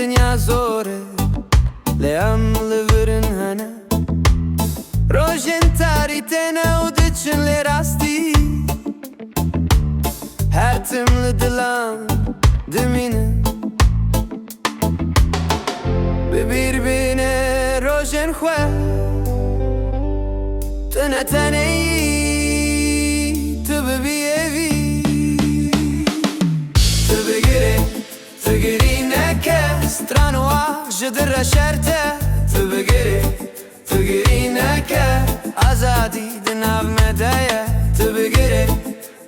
دنیا زوره لیم لورن هنه روشن تاری تنه و دچن لی راستی هر تم لدلان دمینه ببیر بینه روشن خواه تنه تنه ای تو ببی اوی تو بگیره تو گیری نکه ستران و آخ جدر شرطه تو بگیره تو گیری نکه آزادی دناب مدایه تو بگیره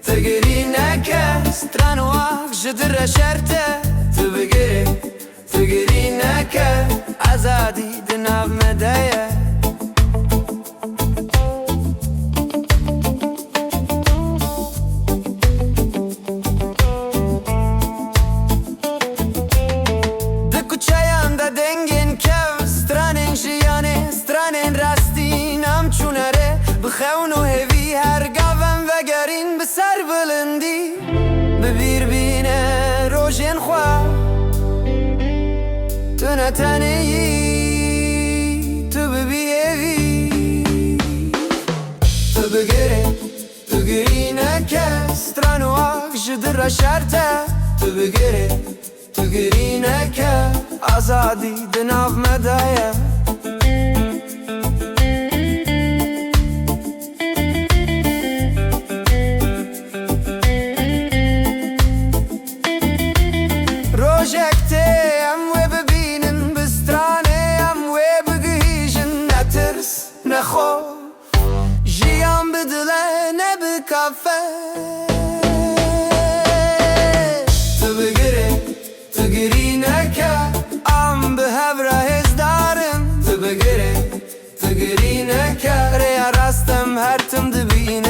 تو گیری نکه ستران و آخ جدر شرطه تو بگیره تو گیری نکه آزادی دناب مدایه بخون و هوی هر گاون و گرین بسر بلندی ببیر بینه روشن خواه تو نتنه ای تو ببی اوی تو بگیره تو گیری نکه ستران و آخ جدر شرطه تو بگیره تو گیری نکه آزادی دناف مدایه نخو جیان بدله نبی کافه تو بگیره تو گیری نکه ام به هفره هز دارم تو بگیره تو گیری نکه ریا راستم هر تم دبین